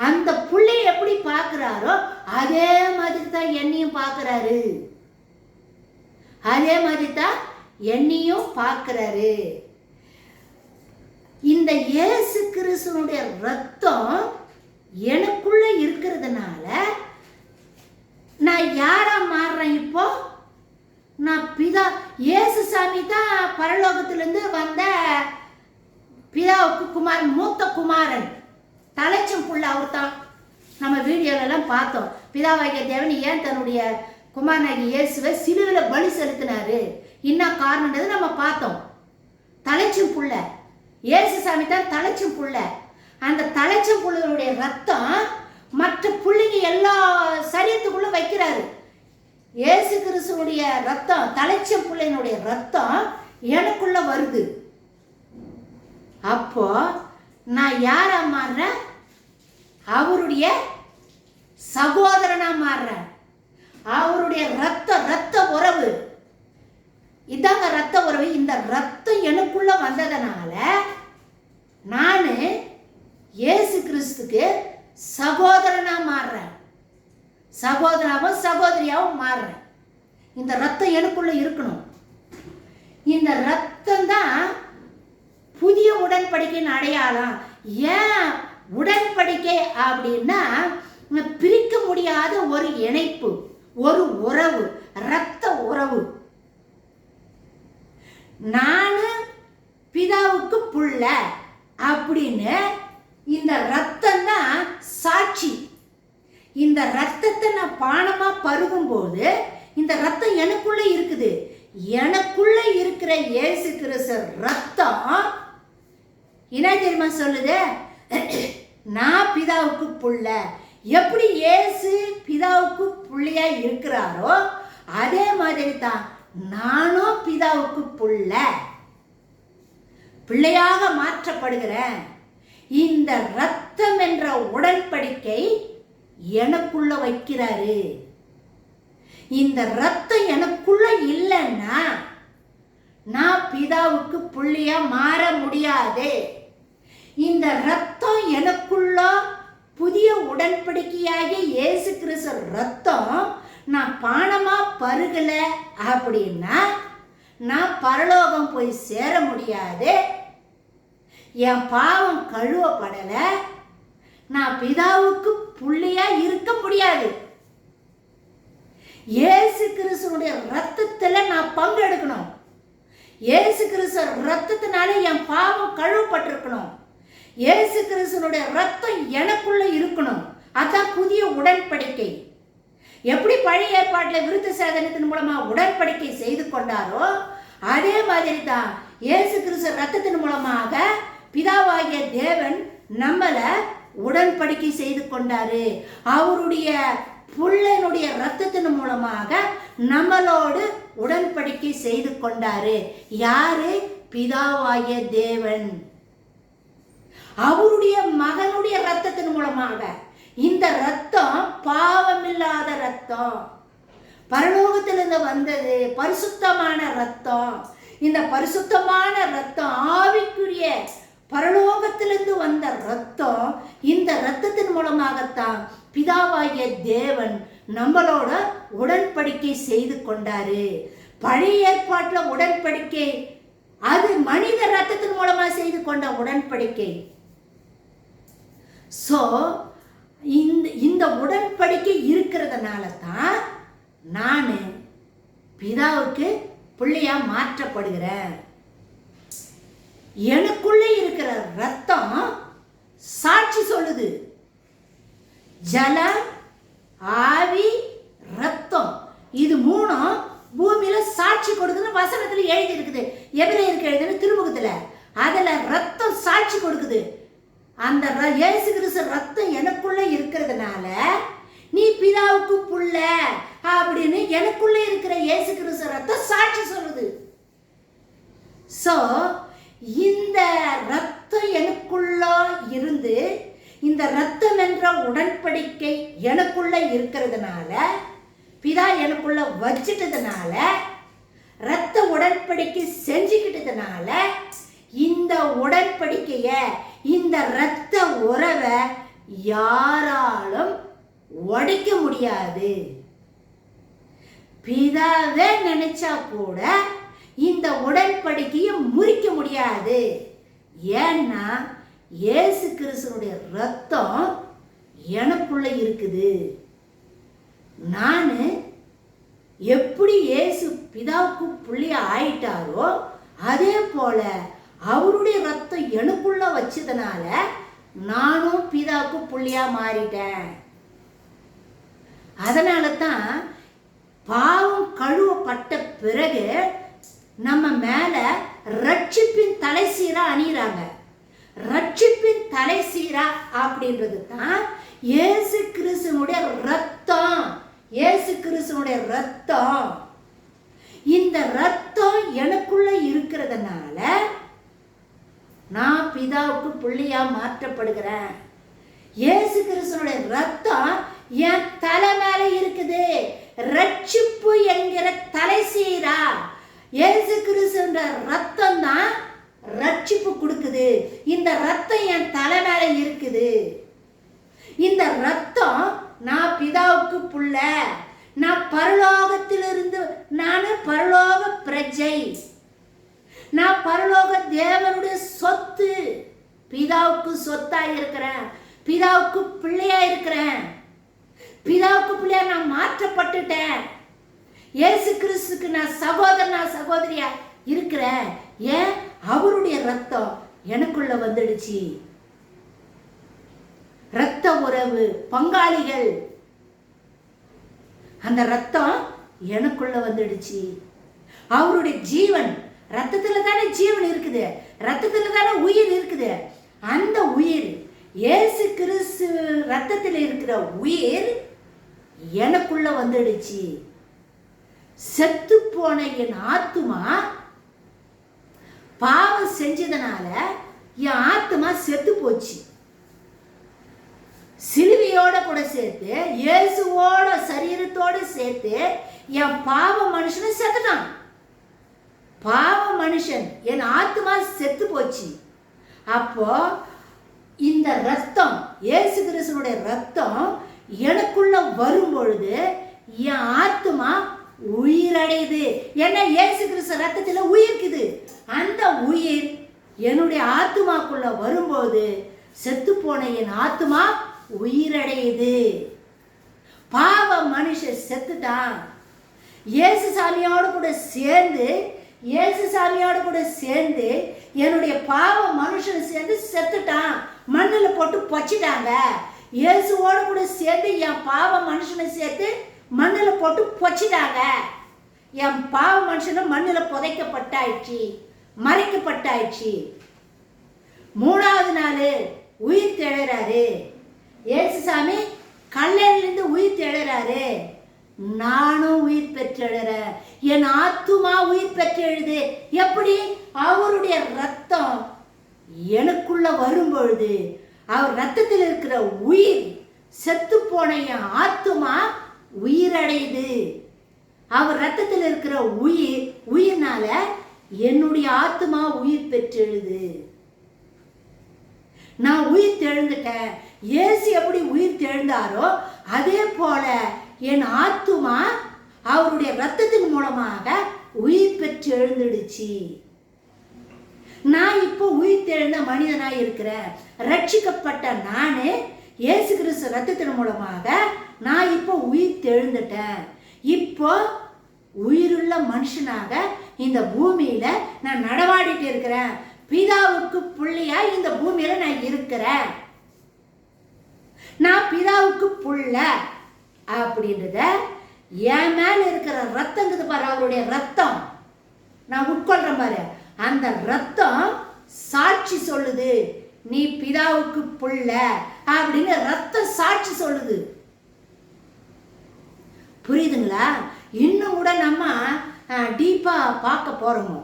அந்த புள்ளை எப்படி பார்க்கிறாரோ அதே மாதிரி தான் என்னையும் பார்க்கிறாரு. அதே மாதிரி தான் என்னையும் பார்க்கிறாரு. இந்த இயேசு கிறிஸ்துனுடைய ரத்தம் எனக்குள்ள இருக்கிறதுனால நான் யாரா மாறுறேன்? இப்போ நான் பிதா, இயேசு சாமி தான் பரலோகத்திலிருந்து வந்த பிதாவுக்கு குமாரன், மூத்த குமாரன், தலைச்சம் புள்ள. அவர் தான் நம்ம வீடியோலாம் பார்த்தோம். பிதாவாகிய தேவன் ஏன் தன்னுடைய குமாரனாகிய இயேசுவை சிலுவையில் பலி செலுத்தினாரு, என்ன காரணம்ன்றது நம்ம பார்த்தோம். தலைச்சம் புள்ள இயேசு சாமி தான் தலைச்சம் புள்ள. அந்த தலைச்சம் புள்ளையுடைய ரத்தம் மற்ற புள்ளைங்க எல்லா சரீரத்துக்குள்ள வைக்கிறாரு. இயேசு கிறிஸ்துவுடைய ரத்தம், தலைச்சம் புள்ளையினுடைய ரத்தம் எனக்குள்ள வருது. அப்போ நான் யாரா மாறுறேன்? அவருடைய சகோதரனா மாறுறேன். அவருடைய ரத்த உறவு, இதாங்க ரத்த உறவு. இந்த ரத்தம் எனக்குள்ள வந்ததனால நான் இயேசு கிறிஸ்துக்கு சகோதரனா மாறுறேன், சகோதராவும் சகோதரியாவும் மாறுறேன். இந்த ரத்தம் எனக்குள்ள இருக்கணும். இந்த ரத்தம் தான் புதிய உடன்படிக்கையின் அடையாளம். ஏன் உடன்படிக்கை அப்படின்னா பிரிக்க முடியாத ஒரு இணைப்பு, ஒரு உறவு, ரத்த உறவு. நானு பிதாவுக்கு புள்ள அப்படின்னு இந்த ரத்தம் தான் சாட்சி. இந்த ரத்தத்தை நான் பானமா பருகும் போது இந்த ரத்தம் எனக்குள்ள இருக்குது. எனக்குள்ள இருக்கிற இயேசு கிறிஸ்து ரத்தம் என்ன தெரியுமா சொல்லுது? நான் பிதாவுக்கு புள்ள. எப்படி இயேசு பிதாவுக்கு புள்ளையா இருக்கிறாரோ அதே மாதிரி தான் நானும் பிதாவுக்கு புள்ள, பிள்ளையாக மாற்றப்படுகிறேன். இந்த ரத்தம் என்ற உடன்படிக்கை எனக்குள்ள வைக்கிறாரு. இந்த ரத்தம் எனக்குள்ள இல்லைன்னா நான் பிதாவுக்கு புள்ளியா மாற முடியாது. இந்த ரத்தம் எனக்குள்ள புதிய உடன்படிக்கையாகிய இயேசு கிறிஸ்து ரத்தம் நான் பானமா பருகல அப்படின்னா நான் பரலோகம் போய் சேர முடியாது. என் பாவம் கழுவப்படலை. பிதாவுக்கு புள்ளியா இருக்க முடியாது. இயேசு கிறிஸ்துனுடைய ரத்தத்துல நான் பங்கெடுக்கணும். இயேசு கிறிஸ்து ரத்தத்தினால என் பாவம் கழுவப்பட்டிருக்கணும். இயேசு கிறிஸ்துனுடைய ரத்தம் எனக்குள்ள இருக்கணும். அதான் புதிய உடன்படிக்கை. எப்படி பழைய ஏற்பாட்டில் விருத்த சேதனத்தின் மூலமா உடன்படிக்கை செய்து கொண்டாரோ அதே மாதிரி தான் இயேசு கிறிஸ்து ரத்தத்தின் மூலமாக பிதாவாகிய தேவன் நம்மள உடன்படிக்கை செய்து கொண்டாரு. அவருடைய புள்ளனுடைய ரத்தத்தின் மூலமாக நம்மளோடு உடன்படிக்கை செய்து கொண்டாரு. யாரு? பிதாவாகிய தேவன் அவருடைய மகனுடைய ரத்தத்தின் மூலமாக. இந்த ரத்தம் பாவமில்லாத ரத்தம், பரலோகத்திலிருந்து வந்தது, பரிசுத்தமான ரத்தம். இந்த பரிசுத்தமான ரத்தம் ஆவிக்குரிய பரலோகத்திலிருந்து வந்த ரத்தம். இந்த ரத்தத்தின் மூலமாகத்தான் பிதாவாகிய தேவன் நம்மளோட உடன்படிக்கை செய்து கொண்டாரு. பழைய ஏற்பாட்டில் உடன்படிக்கை அது மனித ரத்தத்தின் மூலமா செய்து கொண்ட உடன்படிக்கை. சோ இந்த உடன்படிக்கை இருக்கிறதுனால தான் நான் பிதாவுக்கு பிள்ளையா மாற்றப்படுகிறேன். எனக்குள்ளே இருக்கிற ரத்தம் சாட்சி சொல்லுது. ஜலம், ஆவி, ரத்தம், இது மூணும் பூமியில சாட்சி கொடுக்குதுன்னு வசனத்துல எழுதி இருக்குது. எபிரேயருக்கு எழுதுன திருமுகத்துல அதுல ரத்தம் சாட்சி கொடுக்குது. அந்த இயேசு கிறிஸ்து ரத்தம் எனக்குள்ள இருக்கிறதுனால நீ பிதாவுக்கு புள்ள அப்படின்னு எனக்குள்ள இருக்கிற இயேசு கிறிஸ்து ரத்தம் சாட்சி சொல்லுது. சோ இந்த ரத்தம் எனக்குள்ள இருந்து, இந்த ரத்தம் என்ற உடன்படிக்கை எனக்குள்ள இருக்கிறதுனால, பிதா எனக்குள்ள வச்சிட்டதுனால, ரத்த உடன்படிக்கை செஞ்சுக்கிட்டதுனால, இந்த உடன்படிக்கைய, இந்த ரத்த உறவை யாராலும் உடைக்க முடியாது. பிதாவே நினைச்சா கூட இந்த உடன்படிக்கையை முறிக்க முடியாது. ஏன்னா இயேசு கிறிஸ்துனுடைய ரத்தம் எனக்குள்ள இருக்குது. நான் எப்படி இயேசு பிதாவுக்கு புள்ளிய ஆயிட்டாரோ அதே போல அவருடைய ரத்தம் எனக்குள்ள வச்சதுனால நானும் பிதாவுக்கு புள்ளியா மாறிட்டேன். அதனால தான் பாவம் கழுவப்பட்ட பிறகு நம்ம மேல ரட்சிப்பின் தலை சீரா அணியிறாங்க. ரட்சிப்பின் தலை சீரா அப்படின்றது தான் இயேசு கிறிஸ்துனுடைய ரத்தம். இயேசு கிறிஸ்துனுடைய ரத்தம், இந்த ரத்தம் எனக்குள்ள இருக்கிறதுனால நான் பிதாவுக்கு புள்ளியா மாற்றப்படுகிறேன். இயேசு கிறிஸ்துனுடைய ரத்தம் என் தலை மேல இருக்குது. ரட்சிப்பு என்கிற தலை சீரா இயேசு கிறிஸ்துன்ற ரத்தம் தான் ரட்சிப்பு கொடுக்குது. இந்த ரத்தம் என் தலை மேல இருக்குது. இந்த ரத்தம் நான் பிதாவுக்கு புள்ள, நான் பரலோகத்திலிருந்து, நான் பரலோக பிரஜை, நான் பரலோக தேவனுடைய சொத்து, பிதாவுக்கு சொத்தா இருக்கிறேன், பிதாவுக்கு பிள்ளையா இருக்கிறேன், பிதாவுக்கு பிள்ளையா நான் மாற்றப்பட்டுட்டேன். இயேசு கிறிஸ்துக்கு நான் சகோதரனா சகோதரியா இருக்கிறேன். ஏன்? அவருடைய ரத்தம் எனக்குள்ள வந்துடுச்சு. ரத்த உறவு, பங்காளிகள், அந்த ரத்தம் எனக்குள்ள வந்துடுச்சு. அவருடைய ஜீவன், ரத்தத்துல தானே ஜீவன் இருக்குது, ரத்தத்துல தானே உயிர் இருக்குது. அந்த உயிர், இயேசு கிறிஸ்து ரத்தத்தில் இருக்கிற உயிர் எனக்குள்ள வந்துடுச்சு. செத்து போன என் ஆத்துமா பாவம் செஞ்சதுனால என் ஆத்துமா செத்து போச்சு. சிலுவையோட கூட சேர்த்து, இயேசுவோட சரீரத்தோடு சேர்த்து என் பாவ மனுஷன் செத்துட்டான். பாவ மனுஷன், என் ஆத்துமா செத்து போச்சு. அப்போ இந்த ரத்தம், இயேசு கிறிஸ்துனுடைய ரத்தம் எனக்குள்ள வரும் பொழுது என் ஆத்துமா உயிரடையுது. ஏன்னா இயேசு கிறிஸ்து ரத்தத்துல உயிர்க்குது. அந்த உயிர் என்னுடைய ஆத்துமாக்குள்ள வரும்போது செத்து போன என் ஆத்துமா உயிரடையுது. பாவ மனுஷன் செத்துட்டான். இயேசு சாமியோடு கூட சேர்ந்து என்னுடைய பாவ மனுஷன் சேர்ந்து செத்துட்டான். மண்ணில் போட்டு பொச்சிட்டாங்க. இயேசுவோடு கூட சேர்ந்து என் பாவ மனுஷனை சேர்த்து மண்ணில் போட்டு பொச்சிட்டாங்க. என் பாவ மனுஷனும் மண்ணில் புதைக்கப்பட்டாயிடுச்சு, மறைக்கப்பட்டாயிடுச்சு. 3வது நாள் உயிர் தெழுறாரு. இயேசு சாமி கல்லறையிலிருந்து உயிர் தெழுறாரு. நானும் உயிர் பெற்றெழுறேன். என் ஆத்துமா உயிர் பெற்றெழுது. எப்படி? அவருடைய ரத்தம் எனக்குள்ள வரும்பொழுது அவர் ரத்தத்தில் இருக்கிற உயிர், செத்து போன என் ஆத்துமா உயிரடையுது. அவர் ரத்தத்தில் இருக்கிற உயிர்னால என்னுடைய ஆத்துமா உயிர் பெற்றெழுது. நான் உயிர் தெழுந்துட்டேன். இயேசு எப்படி உயிர் தெழுந்தாரோ அதே போல என் ஆத்துமா அவருடைய ரத்தத்தின் மூலமாக உயிர் பெற்று எழுந்துடுச்சு. நான் இப்போ உயிர் தெழுந்த மனிதனாய் இருக்கிறேன். ரட்சிக்கப்பட்ட நானு இயேசு கிறிஸ்து ரத்தத்தின் மூலமாக நான் இப்போ உயிர் தெழுந்துட்டேன். இப்போ உயிருள்ள மனுஷனாக இந்த பூமியில நான் நடமாடிட்டு இருக்கிறேன். பிதாவுக்கு பிள்ளையா இந்த பூமியில நான் இருக்கிறேன். நான் பிதாவுக்கு புள்ள அப்படின்றத என் மேல இருக்கிற ரத்தங்கிறது பாரு, அவருடைய ரத்தம் நான் உட்கொள்றேன் பாரு, அந்த ரத்தம் சாட்சி சொல்லுது. நீ பிதாவுக்கு புள்ள அப்படின்னு ரத்தம் சாட்சி சொல்லுது. புரியுதுங்களா? இன்னும் கூட நம்ம டீப்பா பார்க்க போறோமோ.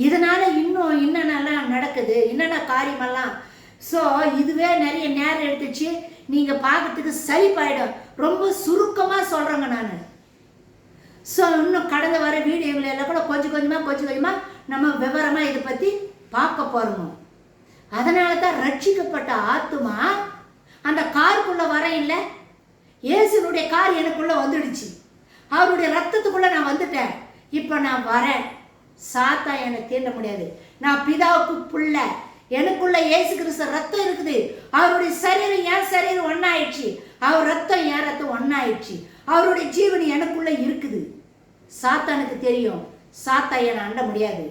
இதனால இன்னும் என்னென்னலாம் நடக்குது, என்னென்ன காரியமெல்லாம். ஸோ இதுவே நிறைய நேரம் எடுத்துச்சு. நீங்கள் பார்க்கறதுக்கு சலிப்பாயிடும். ரொம்ப சுருக்கமாக சொல்கிறேங்க நான். ஸோ இன்னும் கடந்த வர வீடியோவில் எல்லாம் கூட கொஞ்சம் கொஞ்சமாக நம்ம விவரமாக இதை பற்றி பார்க்க போகிறோம். அதனால தான் ரட்சிக்கப்பட்ட ஆத்துமா அந்த காருக்குள்ளே வர இல்லை. இயேசுனுடைய கார் எனக்குள்ளே வந்துடுச்சு. அவருடைய ரத்தத்துக்குள்ளே நான் வந்துட்டேன். இப்போ நான் வரேன். சாத்தா என்னை தீண்ட முடியாது. நான் பிதாவுக்கு புள்ள. எனக்குள்ள இயேசு கிறிஸ்து ரத்தம் இருக்குது. அவருடைய சரீரம் என் சரீரம் ஒன்னாயிடுச்சு. அவர் ரத்தம் என் ரத்தம் ஒன்னாயிடுச்சு. அவருடைய ஜீவன் எனக்குள்ள இருக்குது. சாத்தானுக்கு தெரியும் சாத்தா என்னை அண்ட முடியாது.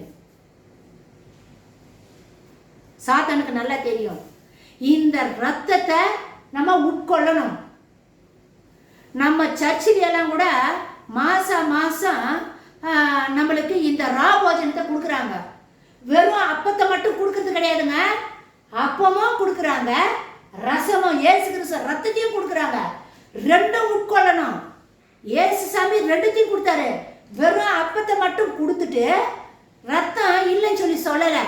சாத்தானுக்கு நல்லா தெரியும். இந்த ரத்தத்தை நம்ம உட்கொள்ளணும். நம்ம சர்ச்சில் எல்லாம் கூட மாசம் நம்மளுக்கு இந்த ராபோஜனத்தை கொடுக்குறாங்க. வெறும் அப்பத்தை மட்டும் கொடுக்கறது கிடையாதுங்க. அப்பமும் கொடுக்குறாங்க, ரசமும் இயேசு கிறிஸ்து ரத்தத்தையும் கொடுக்குறாங்க. ரெண்டும் உட்கொள்ளணும். இயேசு சாமி ரெண்டுத்தையும் கொடுத்தாரு. வெறும் அப்பத்தை மட்டும் கொடுத்துட்டு ரத்தம் இல்லைன்னு சொல்லி சொல்லலை.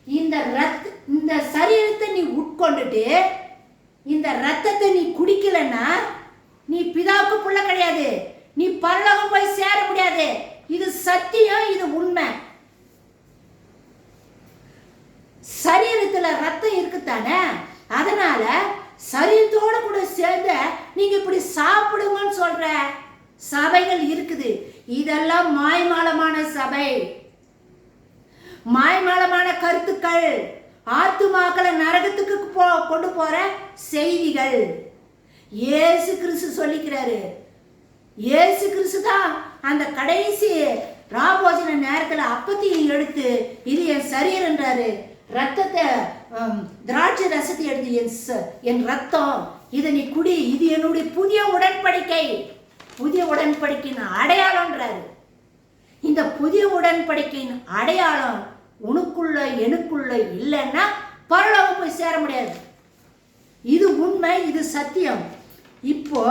இந்த சரீரத்தை நீ உட்கொண்டுட்டு இந்த ரத்தத்தை நீ குடிக்கலன்னா நீ பிதாவுக்கு புள்ள கிடையாது. நீ பரலோகம் போய் சேர முடியாது. இது சத்தியம், இது உண்மை. சரீரத்துல ரத்தம் இருக்குத்தானே, அதனால சரீரத்தோட கூட சேர்ந்து நீங்க இப்படி சாப்பிடுங்கன்னு சொல்ற சபைகள் இருக்குது. இதெல்லாம் மாய்மாலமான சபை, மாய்மாலமான கருத்துக்கள், ஆத்துமாக்களை நரகத்துக்கு கொண்டு போற செய்திகள். இயேசு கிறிஸ்து சொல்லிக்கிறாரு. இயேசு கிறிஸ்து தான் அந்த கடைசி ராபோஜன நேரத்துல அப்பத்தையும் எடுத்து இது என் சரீரன்றாரு. ரத்தத்தை திராட்சை ரசத்தை எடுத்து என் ரத்தம், இதை நீ குடி, இது என்னுடைய புதிய உடன்படிக்கை, புதிய உடன்படிக்கையின் அடையாளம்ன்றாரு. இந்த புதிய உடன்படிக்கையின் அடையாளம் உனக்குள்ள எனக்குள்ள இல்லைன்னா பரலோகம் போய் சேர முடியாது. இது உண்மை, இது சத்தியம். இப்போ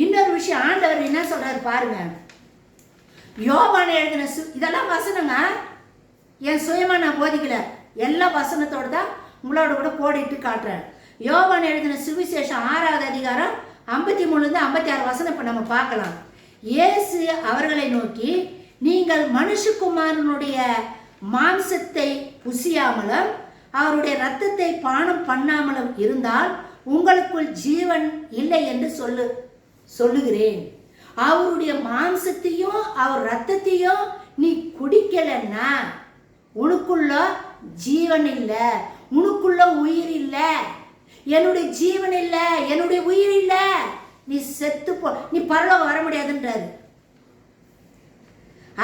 இன்னொரு விஷயம் ஆண்டவர் என்ன சொல்றாரு பாருங்க. யோவான் எழுதின இதெல்லாம் வசனங்க, என் சுயமா நான் போதிக்கல, எல்லா வசனத்தோடு தான் உங்களோட கூட போடிட்டு காட்டுறேன். யோவான் எழுதின சுவிசேஷம் 6வது அதிகாரம் 53 56 வசனம் இப்போ நம்ம பார்க்கலாம். இயேசு அவர்களை நோக்கி, நீங்கள் மனுஷகுமாரனுடைய மாம்சத்தை புசியாமலும் அவருடைய இரத்தத்தை பானம் பண்ணாமலும் இருந்தால் உங்களுக்குள் ஜீவன் இல்லை என்று சொல்லுகிறேன். அவருடைய மாம்சத்தையும் அவர் இரத்தத்தையும் நீ குடிக்கலன்னா உனக்குள்ள ஜீவன் இல்லை, உனக்குள்ள உயிர் இல்லை. என்னுடைய ஜீவன் இல்லை, என்னுடைய உயிர் இல்லை, நீ செத்து போ, நீ பரலோகம் வர முடியாதுன்றாரு.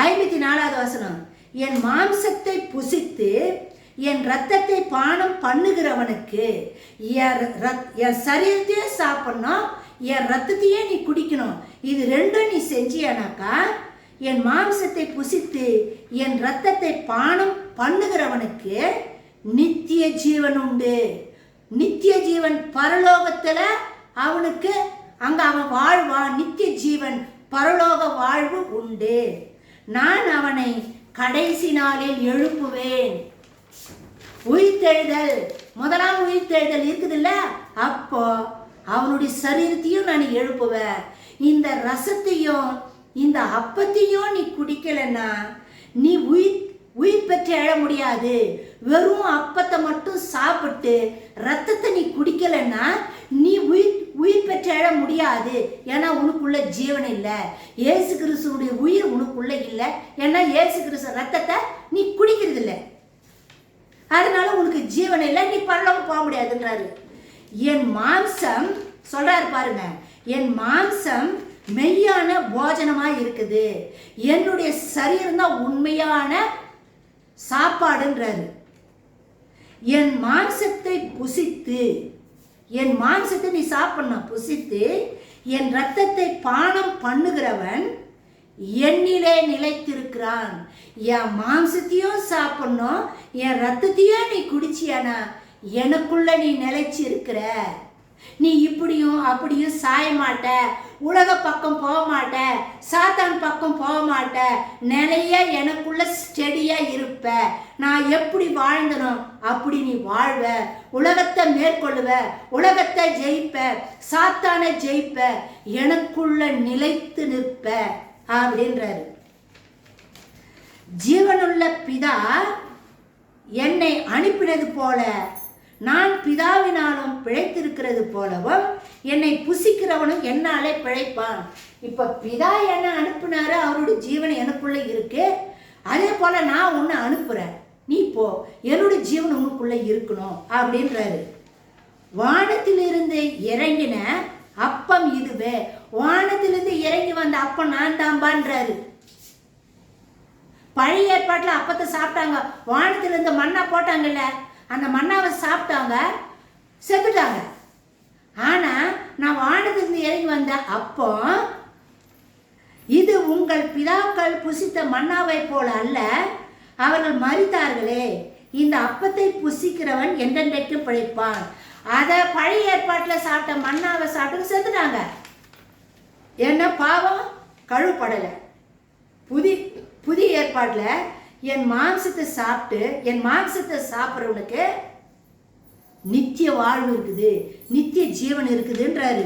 54வது வசனம், என் மாம்சத்தை புசித்து என் ரத்தத்தை பானம் பண்ணுகிறவனுக்கு என் சரீரத்தையும் சாப்பிடணும், என் ரத்தத்தையே நீ குடிக்கணும். இது ரெண்டும் நீ செஞ்சியானாக்கா என் மாம்சத்தை புசித்து என் ரத்தத்தை பானம் பண்ணுகிறவனுக்கு நித்திய ஜீவன் உண்டு. நித்திய ஜீவன் பரலோகத்துல அவனுக்கு அங்க அவன் வாழ்வான். நித்திய ஜீவன் பரலோக வாழ்வு உண்டு. நான் அவனை கடைசி நாளில் எழுப்புவேன். உயிர்த்தெழுதல், முதலாம் உயிர்த்தெழுதல் இருக்குதுல்ல, அப்போ அவனுடைய சரீரத்தையும் நான் எழுப்புவேன். இந்த ரசத்தையும் இந்த அப்பத்தையும் நீ குடிக்கலன்னா நீ உயிர் பெற்று எழ முடியாது. வெறும் அப்பத்தை மட்டும் சாப்பிட்டு ரத்தத்தை நீ குடிக்கலன்னா நீ உயிர் பெற்று எழ முடியாது. ஏன்னா உனக்குள்ள ஜீவன் இல்லை, இயேசு கிறிஸ்துவுடைய உயிர் உனக்குள்ள இல்லை. ஏன்னா இயேசு கிறிஸ்து ரத்தத்தை நீ குடிக்கிறது இல்லை, அதனால உனக்கு ஜீவன் இல்லை, நீ பரலோகம் போக முடியாதுன்றாரு. என் மாம்சம் சொல்றாரு பாருங்க, என் மாம்சம் மெய்யான போஜனமாக இருக்குது, என்னுடைய சரீரம் தான் உண்மையான சாப்பாடுன்றாரு. என் மாம்சத்தை புசித்து, என் மாம்சத்தை நீ சாப்பிடணும், புசித்து என் ரத்தத்தை பானம் பண்ணுகிறவன் என்னிலே நிலைத்திருக்கிறான். என் மாம்சத்தையும் சாப்பிடணும், என் ரத்தத்தையும் நீ குடிச்சியானா எனக்குள்ள நீ நிலைச்சி இருக்கிற. நீ இப்படியும் அப்படியும் சாய மாட்ட, உலக பக்கம் போக மாட்ட, சாத்தான் பக்கம் போக மாட்ட, நிலைய எனக்குள்ள ஸ்டெடியா இருப்ப. நான் எப்படி வாழ்ந்தனோ அப்படி நீ வாழ்வ, உலகத்தை மேற்கொள்ளுவ, உலகத்தை ஜெயிப்ப, சாத்தானை ஜெயிப்ப, எனக்குள்ள நிலைத்து நிற்ப அப்படின்றாரு. ஜீவனுள்ள பிதா என்னை அனுப்பினது போல நான் பிதாவினாலும் பிழைத்திருக்கிறது போலவும் என்னை புசிக்கிறவனும் என்னாலே பிழைப்பான். இப்ப பிதா என்ன அனுப்புனாரு, அவருடைய ஜீவன் எனக்குள்ள இருக்கு. அதே போல நான் உன்னை அனுப்புறேன், நீ போ, என்னுடைய ஜீவன் உனக்குள்ள இருக்கணும் அப்படின்றாரு. வானத்திலிருந்து இறங்கின அப்பம் இதுவே, வானத்திலிருந்து இறங்கி வந்த அப்பம் நான் தான்பான்றாரு. பழைய ஏற்பாட்டில் அப்பத்தை சாப்பிட்டாங்க, வானத்திலிருந்து மண்ணா போட்டாங்கல்ல, அந்த மண்ணாவை சாப்பிட்டாங்க, செத்துட்டாங்க. ஆனா நான் வானத்திலிருந்து இறங்கி வந்த அப்போ இது உங்கள் பிதாக்கள் புசித்த மன்னாவை போல அல்ல, அவர்கள் மரித்தார்களே, இந்த அப்பத்தை புசிக்கிறவன் என்றென்றைக்கு பிழைப்பான். அதை பழைய ஏற்பாட்டில் சாப்பிட்ட மன்னாவை சாப்பிட்டு செத்துட்டாங்க. என்ன பாவம் கழுவப்படலை. புதிய ஏற்பாட்டில் என் மாம்சத்தை சாப்பிட்டு என் மாம்சத்தை சாப்பிட்றவனுக்கு நித்திய வாழ்வு இருக்குது, நித்திய ஜீவன் இருக்குதுன்றாரு.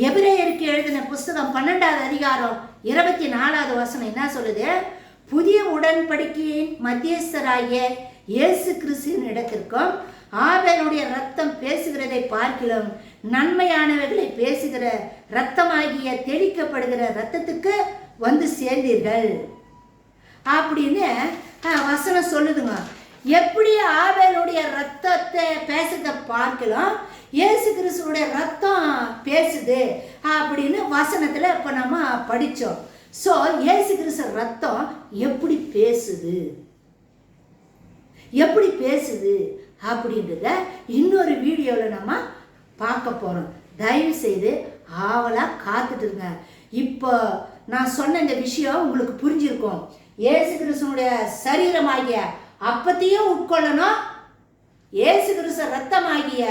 எபிரேயருக்கு எழுதின புஸ்தகம் 12வது அதிகாரம் 24வது வசனம் என்ன சொல்லுது? புதிய உடன்படிக்கையின் மத்தியஸ்தராகிய இயேசு கிறிஸ்துவின் இடத்திற்கும் ஆபேலுடைய ரத்தம் பேசுகிறதை பார்க்கிலும் நன்மையானவைகளை பேசுகிற ரத்தமாகிய தெளிக்கப்படுகிற ரத்தத்துக்கு வந்து சேர்ந்தீர்கள் அப்படின்னு வசனம் சொல்லுதுங்க. எப்படி ஆபேலுடைய ரத்தத்தை பேசுறத பார்க்கலாம், இயேசு கிறிஸ்துவோட ரத்தம் பேசுது அப்படின்னு வசனத்தில் இப்போ நம்ம படித்தோம். ஸோ இயேசு கிறிஸ்து ரத்தம் எப்படி பேசுது அப்படின்றத இன்னொரு வீடியோவில் நம்ம பார்க்க போகிறோம். தயவு செய்து ஆவலாக காத்துட்டுருங்க. இப்போ நான் சொன்ன இந்த விஷயம் உங்களுக்கு புரிஞ்சிருக்கும். இயேசு கிறிஸ்துவனுடைய சரீரமாகிய அப்பத்தையும் உட்கொள்ளணும், இயேசு கிறிஸ்து ரத்தமாகிய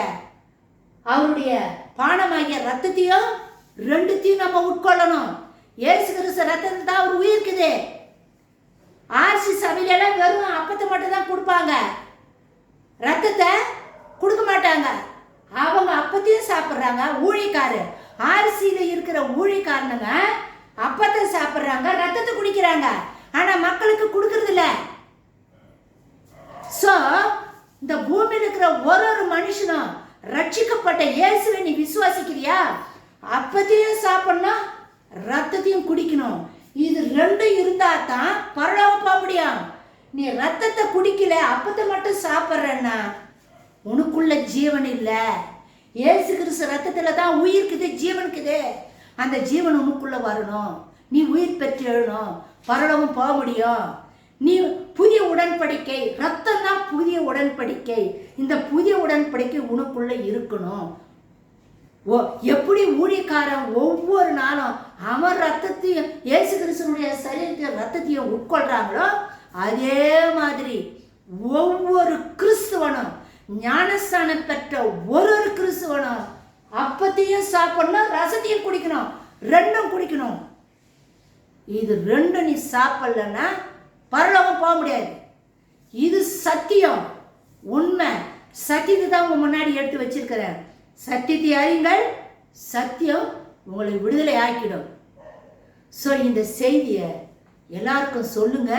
அவருடைய பானமாகிய ரத்தத்தையும் ரெண்டுத்தையும் நம்ம உட்கொள்ளணும். இயேசு கிறிஸ்து ரத்தத்தை தான் அவர் உயிர்க்குது. ஆர்சி சபையிலெல்லாம் வெறும் அப்பத்தை மட்டும் தான் கொடுப்பாங்க, ரத்தத்தை கொடுக்க மாட்டாங்க. அவங்க அப்பத்தையும் சாப்பிட்றாங்க. ஊழிக்காரர் ஆர்சியில் இருக்கிற ஊழிக்காரனுங்க அப்பத்தை சாப்பிட்றாங்க, ரத்தத்தை குடிக்கிறாங்க, ஆனால் மக்களுக்கு கொடுக்கறது இல்லை. ஸோ இந்த பூமியில் இருக்கிற ஒரு மனுஷனும் ரட்சிக்கப்பட்ட இயேசுவை நீ விசுவாசிக்கிறியா? அப்பத்தையும் சாப்பிடணும், ரத்தத்தையும் குடிக்கணும். இது ரெண்டும் இருந்தா தான் பரலோகம் போக முடியும். நீ ரத்தத்தை குடிக்கல, அப்பத்தை மட்டும் சாப்பிட்றன்னா உனக்குள்ள ஜீவன் இல்லை. இயேசு கிறிஸ்து ரத்தத்தில் தான் உயிர் இருக்குது, ஜீவன் இருக்குது. அந்த ஜீவன் உனக்குள்ள வரணும். நீ உயிர் பெற்று எழணும், பரலோகம் போக முடியும். நீ புதிய உடன்படிக்கை, ரத்தம் தான் புதிய உடன்படிக்கை. இந்த புதிய உடன்படிக்கை உனக்குள்ள இருக்கணும். எப்படி ஊழியக்காரன் ஒவ்வொரு நாளும் அவன் ரத்தத்தையும் இயேசு கிறிஸ்துனுடைய சரீரத்தையும் ரத்தத்தையும் உட்கொள்றாங்களோ, அதே மாதிரி ஒவ்வொரு கிறிஸ்துவனும், ஞானஸ்தானம் பெற்ற ஒரு கிறிஸ்துவனும் அப்பத்தையும் சாப்பிடணும், ரசத்தையும் குடிக்கணும், ரெண்டும் குடிக்கணும். இது ரெண்டும் நீ சாப்பிடலன்னா பரலோகம் போக முடியாது. இது சத்தியம், உண்மை. சத்தியத்தை தான் உங்க முன்னாடி எடுத்து வச்சிருக்கிறேன். சத்தியத்தை அறியுங்கள், சத்தியம் உங்களை விடுதலை ஆக்கிடும். ஸோ இந்த செய்தியை எல்லாருக்கும் சொல்லுங்க,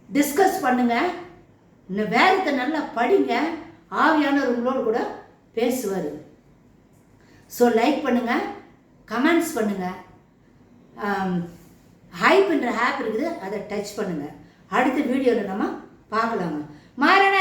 டிஸ்கஸ் பண்ணுங்க, இந்த வேதத்தை நல்லா படிங்க. ஆவியானவர் உங்களோடு கூட பேசுவார். ஸோ லைக் பண்ணுங்க, கமெண்ட்ஸ் பண்ணுங்க. ஹைப்ன்ற ஆப் இருக்குது, அதை டச் பண்ணுங்க. அடுத்த வீடியோவில் நம்ம பார்க்கலாங்க. மாறன